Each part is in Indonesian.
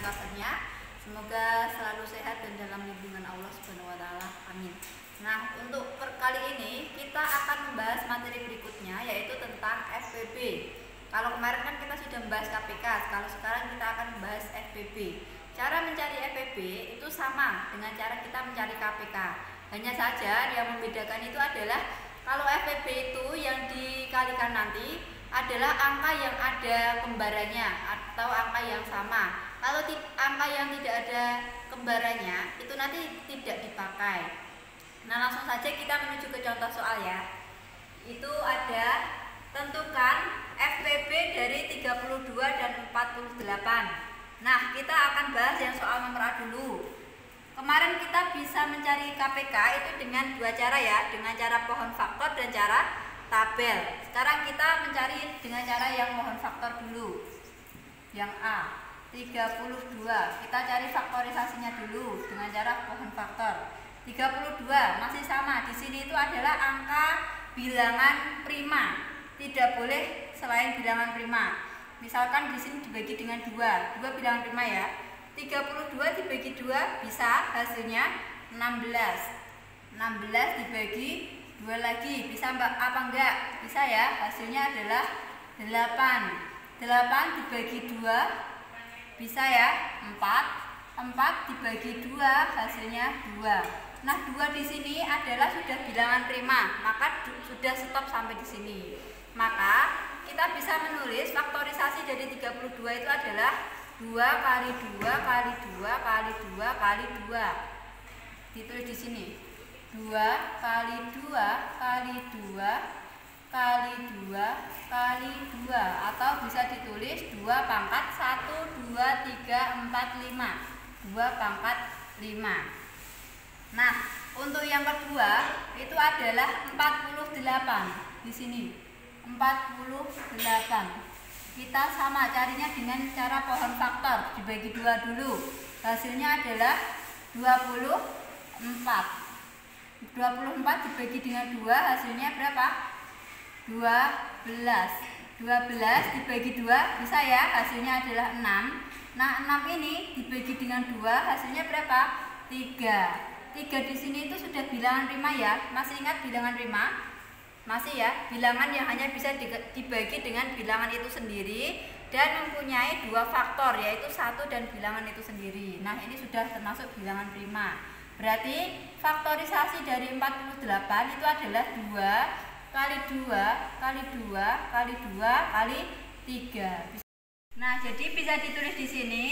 kabarnya? Semoga selalu sehat dan dalam lindungan Allah Subhanahu wa taala. Amin. Nah, untuk kali ini kita akan membahas materi berikutnya, yaitu tentang FPB. Kalau kemarin kan kita sudah membahas KPK, kalau sekarang kita akan membahas FPB. Cara mencari FPB itu sama dengan cara kita mencari KPK. Hanya saja yang membedakan itu adalah kalau FPB itu yang dikalikan nanti adalah angka yang ada kembarannya atau angka yang sama. Kalau angka yang tidak ada kembarannya itu nanti tidak dipakai. Nah, langsung saja kita menuju ke contoh soal ya. Itu ada tentukan FPB dari 32 dan 48. Nah, kita akan bahas yang soal nomor A dulu. Kemarin kita bisa mencari KPK itu dengan dua cara ya, dengan cara pohon faktor dan cara tabel. Sekarang kita mencari dengan cara yang pohon faktor dulu. Yang A, 32. Kita cari faktorisasinya dulu dengan cara pohon faktor. 32 masih sama. Di sini itu adalah angka bilangan prima. Tidak boleh selain bilangan prima. Misalkan di sini dibagi dengan 2 bilangan prima ya. 32 dibagi 2 bisa hasilnya 16. 16 dibagi 2 lagi bisa apa enggak? Bisa ya, hasilnya adalah 8. 8 dibagi 2 bisa ya, 4. 4 dibagi 2 hasilnya 2. Nah, 2 di sini adalah sudah bilangan prima, maka sudah stop sampai di sini. Maka kita bisa menulis faktorisasi dari 32 itu adalah 2 kali 2 kali 2 kali 2 kali 2. Ditulis di sini. 2 kali 2 kali 2 kali 2 kali 2, atau bisa ditulis 2 pangkat 1 2 3 4 5. 2 pangkat 5. Nah, untuk yang kedua itu adalah 48. Di sini 48. Kita sama carinya dengan cara pohon faktor, dibagi 2 dulu. Hasilnya adalah 24. 24 dibagi dengan 2 hasilnya berapa? 12. 12 dibagi 2 bisa ya, hasilnya adalah 6. Nah, 6 ini dibagi dengan 2 hasilnya berapa? 3. 3 di sini itu sudah bilangan prima ya. Masih ingat bilangan prima? Masih ya, bilangan yang hanya bisa dibagi dengan bilangan itu sendiri dan mempunyai 2 faktor, yaitu 1 dan bilangan itu sendiri. Nah, ini sudah termasuk bilangan prima. Berarti faktorisasi dari 48 itu adalah 2 kali 2 kali 2 kali 2 kali 3. Nah, jadi bisa ditulis di sini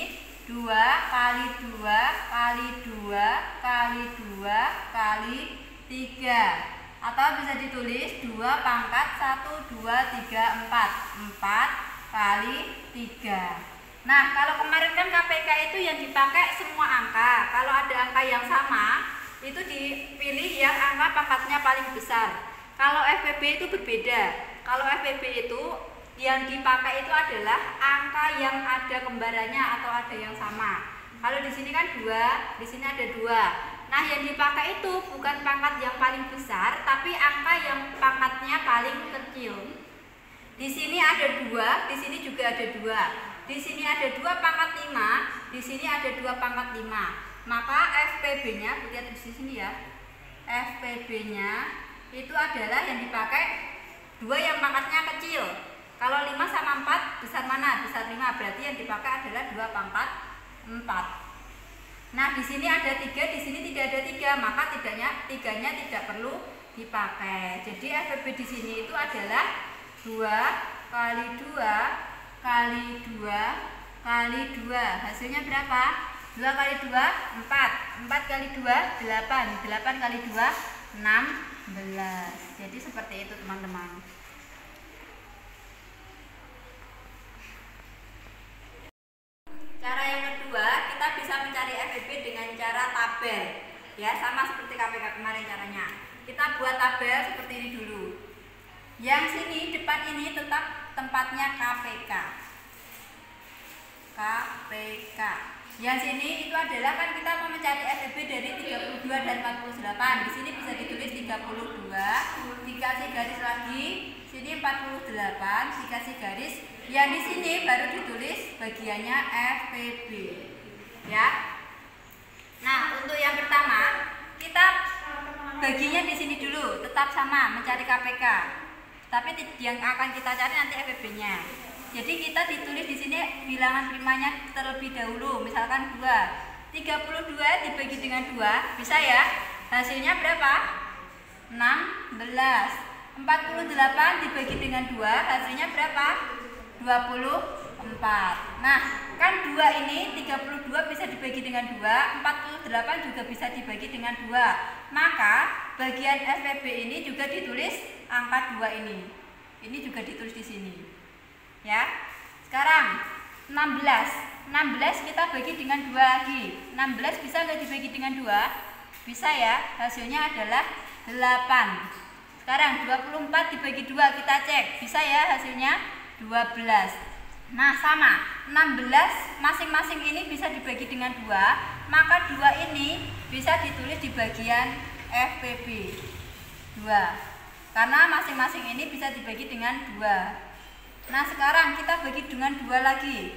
2 kali 2 kali 2 kali 2 kali 3. Atau bisa ditulis 2 pangkat 1 2 3 4. 4 kali 3. Nah, kalau kemarin kan KPK itu yang dipakai semua angka. Kalau ada angka yang sama, itu dipilih yang angka pangkatnya paling besar. Kalau FPB itu berbeda. Kalau FPB itu yang dipakai itu adalah angka yang ada kembarannya atau ada yang sama. Kalau di sini kan 2, di sini ada 2. Nah, yang dipakai itu bukan pangkat yang paling besar, tapi angka yang pangkatnya paling kecil. Di sini ada 2, di sini juga ada 2. Di sini ada 2 pangkat 5, di sini ada 2 pangkat 5. Maka FPB-nya, lihat di sini ya. FPB-nya itu adalah yang dipakai 2 yang pangkatnya kecil. Kalau 5 sama 4 besar mana? Besar 5. Berarti yang dipakai adalah 2 pangkat 4. Nah, di sini ada 3, di sini tidak ada 3, maka tiganya tidak perlu dipakai. Jadi FPB di sini itu adalah 2 kali 2 kali 2 kali 2. Hasilnya berapa? 2 kali 2 4. 4 kali 2 8. 8 kali 2 16. Jadi seperti itu teman-teman. Cara yang kedua, kita bisa mencari FPB dengan cara tabel. Ya, sama seperti KPK kemarin caranya. Kita buat tabel seperti ini dulu. Yang sini depan ini tetap tempatnya KPK. KPK. Yang sini itu adalah kan kita mau mencari FPB dari 32 dan 48. Di sini bisa ditulis 32, dikasih garis lagi, sini 48, dikasih garis. Yang di sini baru ditulis bagiannya FPB. ya. Nah, untuk yang pertama kita baginya di sini dulu, tetap sama mencari KPK. Tapi yang akan kita cari nanti FPB-nya. Jadi kita ditulis di sini bilangan primanya terlebih dahulu, misalkan 2. 32 dibagi dengan 2, bisa ya? Hasilnya berapa? 16. 48 dibagi dengan 2, hasilnya berapa? 24. Nah, kan 2 ini 32 bisa dibagi dengan 2, 48 juga bisa dibagi dengan 2. Maka bagian FPB ini juga ditulis angka 2 ini. Ini juga ditulis di sini. Ya. Sekarang 16 kita bagi dengan 2 lagi. 16 bisa nggak dibagi dengan 2? Bisa ya. Hasilnya adalah 8. Sekarang 24 dibagi 2 kita cek. Bisa ya hasilnya 12. Nah, sama. 16 masing-masing ini bisa dibagi dengan 2, maka 2 ini bisa ditulis di bagian FPB 2. Karena masing-masing ini bisa dibagi dengan 2. Nah, sekarang kita bagi dengan 2 lagi.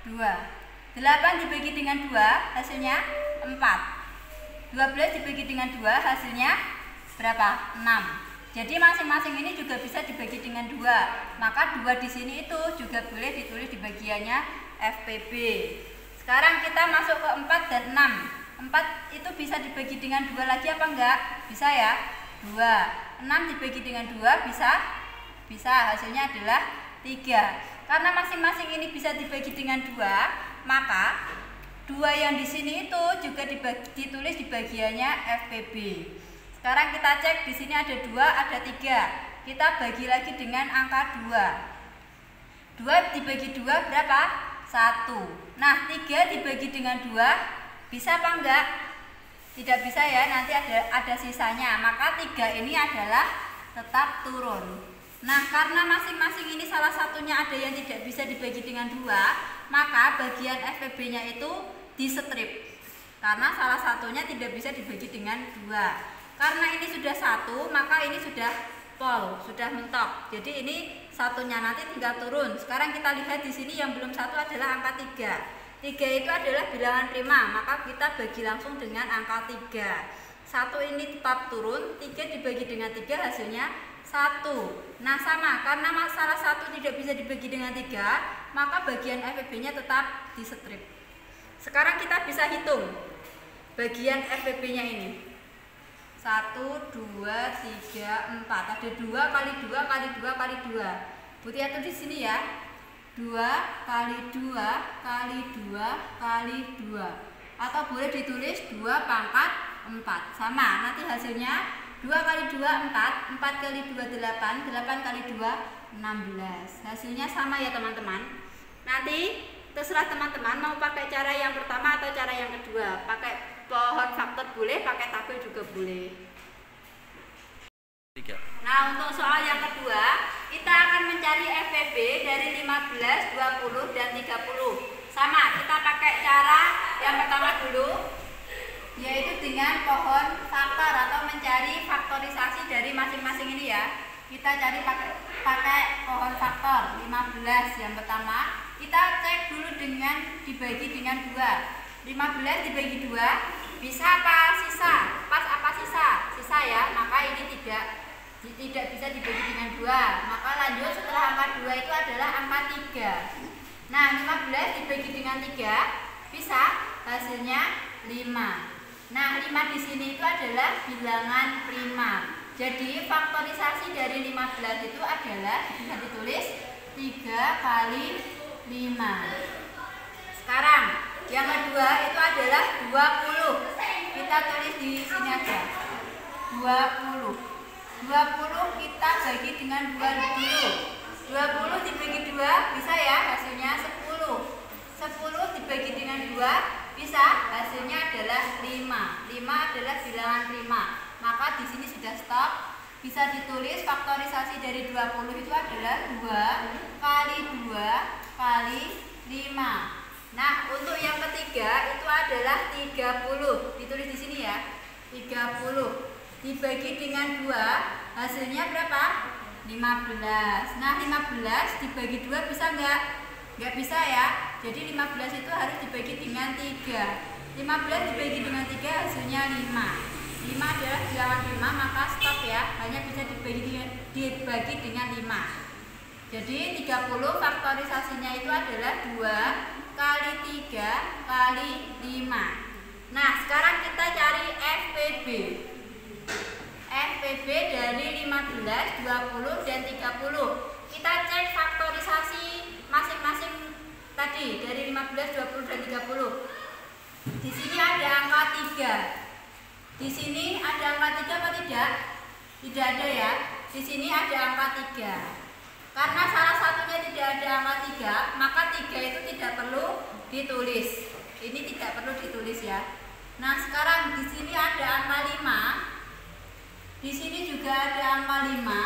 2. 8 dibagi dengan 2 hasilnya 4. 12 dibagi dengan 2 hasilnya berapa? 6. Jadi masing-masing ini juga bisa dibagi dengan 2. Maka 2 di sini itu juga boleh ditulis di bagiannya FPB. Sekarang kita masuk ke 4 dan 6. 4 itu bisa dibagi dengan 2 lagi apa enggak? Bisa ya? 2. 6 dibagi dengan 2 bisa? Bisa. Hasilnya adalah 3. Karena masing-masing ini bisa dibagi dengan 2, maka 2 yang di sini itu juga ditulis di bagiannya FPB. Sekarang kita cek, di sini ada 2, ada 3. Kita bagi lagi dengan angka 2. 2 dibagi 2 berapa? 1. Nah, 3 dibagi dengan 2 bisa apa enggak? Tidak bisa ya, nanti ada sisanya. Maka 3 ini adalah tetap turun. Nah, karena masing-masing ini salah satunya ada yang tidak bisa dibagi dengan 2, maka bagian FPB-nya itu distrip. Karena salah satunya tidak bisa dibagi dengan 2. Karena ini sudah 1, maka ini sudah pol, sudah mentok. Jadi ini satunya nanti tinggal turun. Sekarang kita lihat di sini yang belum 1 adalah angka 3. 3 itu adalah bilangan prima, maka kita bagi langsung dengan angka 3. 1 ini tetap turun, 3 dibagi dengan 3 hasilnya 1. Nah, sama, karena salah satu tidak bisa dibagi dengan 3, maka bagian FPB-nya tetap distrip. Sekarang kita bisa hitung bagian FPB-nya ini. 1, 2, 3, 4. Ada 2 kali 2 kali 2 kali 2. Putih atur di sini ya. 2 kali 2 kali 2 kali 2. Atau boleh ditulis 2 pangkat 4. Sama, nanti hasilnya 2 kali 2 4, 4 kali 2 8, 8 kali 2 16. Hasilnya sama ya teman-teman. Nanti terserah teman-teman mau pakai cara yang pertama atau cara yang kedua. Pakai pohon faktor boleh, pakai tabel juga boleh. Nah, untuk soal yang kedua, kita akan mencari FPB dari 15, 20, dan 30. Sama, kita pakai cara yang pertama dulu, yaitu dengan pohon faktor atau mencari faktorisasi dari masing-masing ini ya. Kita cari pakai pohon faktor 15 yang pertama. Kita cek dulu dengan dibagi dengan 2. 15 dibagi 2 bisa apa sisa? Pas apa sisa? Sisa ya, maka ini tidak bisa dibagi dengan 2. Maka lanjut setelah angka 2 itu adalah angka 3. Nah, 15 dibagi dengan 3 bisa hasilnya 5. Nah, 5 di sini itu adalah bilangan prima. Jadi faktorisasi dari 15 itu adalah bisa ditulis 3 kali 5. Sekarang yang kedua itu adalah 20. Kita tulis di sini aja. 20. 20 kita bagi dengan 2 dulu. 20 dibagi 2 bisa ya hasilnya 10. 10 dibagi dengan 2 bisa hasilnya adalah 5. 5 adalah bilangan prima. Maka di sini sudah stop. Bisa ditulis faktorisasi dari 20 itu adalah 2 kali 2 kali 5. Nah, untuk yang ketiga itu adalah 30. Ditulis di sini ya. 30 dibagi dengan 2 hasilnya berapa? 15. Nah, 15 dibagi 2 bisa enggak? Enggak bisa ya. Jadi 15 itu harus dibagi dengan 3. 15 dibagi dengan 3 hasilnya 5. 5 adalah bilangan prima, maka stop ya. Hanya bisa dibagi dengan 5. Jadi 30 faktorisasinya itu adalah 2 kali 3 kali 5. Nah, sekarang kita cari FPB. FPB dari 15, 20, dan 30. Kita cek faktorisasi masing-masing tadi dari 15, 20, dan 30. Di sini ada angka 3. Di sini ada angka 3 apa tidak? Tidak ada ya. Di sini ada angka 3. Karena salah satunya tidak ada angka 3, maka 3 itu tidak perlu ditulis. Ini tidak perlu ditulis ya. Nah, sekarang di sini ada angka 5. Di sini juga ada angka 5.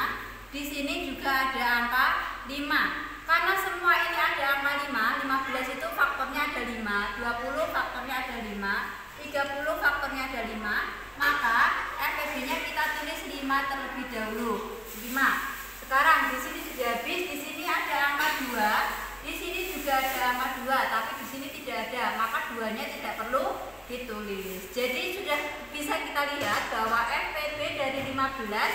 Di sini juga ada angka 5. Karena semua ini ada angka 5, 15 itu faktornya ada 5, 20 faktornya ada 5, 30 faktornya ada 5, maka FPB-nya kita tulis 5 terlebih dahulu. 5. Sekarang di sini sudah habis, di sini ada angka 2, di sini juga ada angka 2, tapi di sini tidak ada, maka 2-nya tidak perlu ditulis. Jadi sudah bisa kita lihat bahwa FPB dari 15,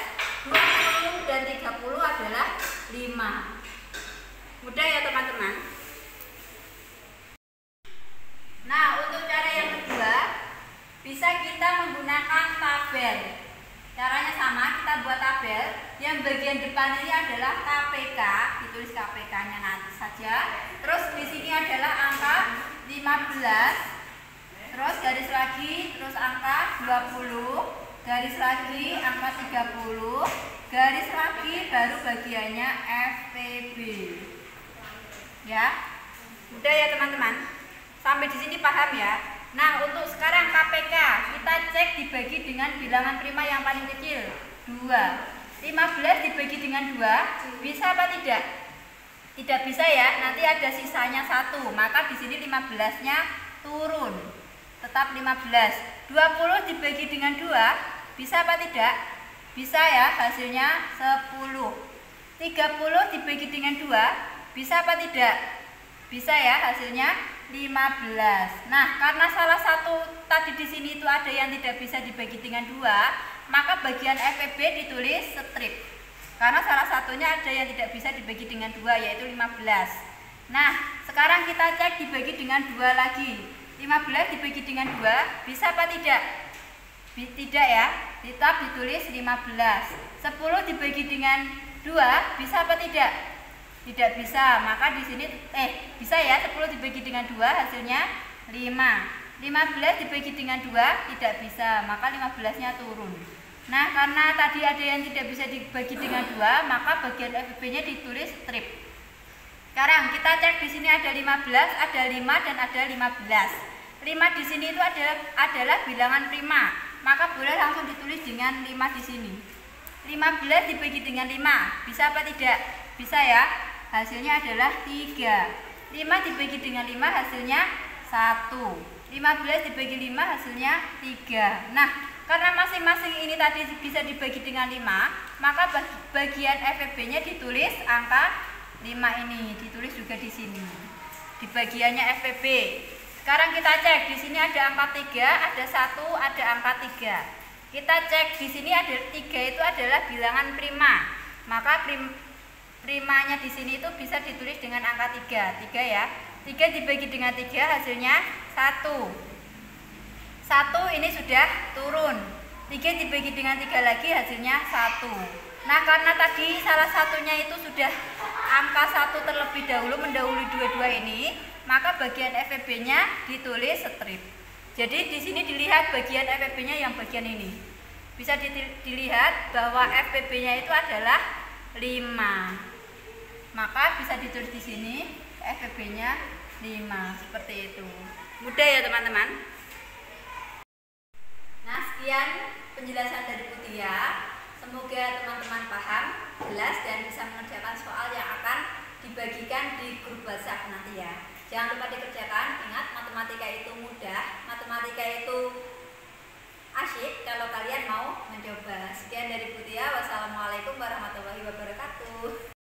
20, dan 30 adalah 5. Mudah ya teman-teman. Nah, untuk cara yang kedua bisa kita menggunakan tabel. Caranya sama, kita buat tabel. Yang bagian depan ini adalah KPK, ditulis KPK-nya nanti saja. Terus di sini adalah angka 15. Terus garis lagi, terus angka 20, garis lagi angka 30, garis lagi baru bagiannya FPB. Ya, mudah ya teman-teman. Sampai di sini paham ya. Nah, untuk sekarang KPK kita cek dibagi dengan bilangan prima yang paling kecil 2. 15 dibagi dengan 2 bisa apa tidak? Tidak bisa ya. Nanti ada sisanya 1, maka di sini 15-nya turun. Tetap 15. 20 dibagi dengan 2 bisa apa tidak? Bisa ya, hasilnya 10. 30 dibagi dengan 2 bisa apa tidak? Bisa ya, hasilnya 15. Nah, karena salah satu tadi di sini itu ada yang tidak bisa dibagi dengan 2, maka bagian FPB ditulis strip. Karena salah satunya ada yang tidak bisa dibagi dengan 2, yaitu 15. Nah, sekarang kita cek dibagi dengan 2 lagi. 15 dibagi dengan 2 bisa apa tidak? Tidak ya, tetap ditulis 15. 10 dibagi dengan 2 bisa apa tidak? Tidak bisa, maka di sini bisa ya, 10 dibagi dengan 2 hasilnya 5. 15 dibagi dengan 2 tidak bisa, maka 15-nya turun. Nah, karena tadi ada yang tidak bisa dibagi dengan 2, maka bagian FPB-nya ditulis strip. Sekarang kita cek di sini ada 15, ada 5 dan ada 15. 5 di sini itu adalah bilangan prima, maka boleh langsung ditulis dengan 5 di sini. 15 dibagi dengan 5 bisa apa tidak? Bisa ya. Hasilnya adalah 3. 5 dibagi dengan 5 hasilnya 1. 15 dibagi 5 hasilnya 3. Nah, karena masing-masing ini tadi bisa dibagi dengan 5, maka bagian FPB-nya ditulis angka 5 ini, ditulis juga di sini. Di bagiannya FPB. Sekarang kita cek, di sini ada angka 3, ada 1, ada angka 3. Kita cek di sini ada 3 itu adalah bilangan prima. Maka primanya di sini itu bisa ditulis dengan angka 3. 3 ya. 3 dibagi dengan 3 hasilnya 1. 1 ini sudah turun. 3 dibagi dengan 3 lagi hasilnya 1. Nah, karena tadi salah satunya itu sudah angka 1 terlebih dahulu mendahului dua-dua ini, maka bagian FPB-nya ditulis strip. Jadi di sini dilihat bagian FPB-nya yang bagian ini. Bisa dilihat bahwa FPB-nya itu adalah 5. Maka bisa ditulis di sini FPB-nya 5, seperti itu. Mudah ya teman-teman. Nah, sekian penjelasan dari Mutia. Semoga teman-teman paham, jelas, dan bisa mengerjakan soal yang akan dibagikan di grup WhatsApp nanti ya. Jangan lupa dikerjakan. Ingat, matematika itu mudah, matematika itu asyik kalau kalian mau mencoba. Sekian dari Mutia. Wassalamualaikum warahmatullahi wabarakatuh.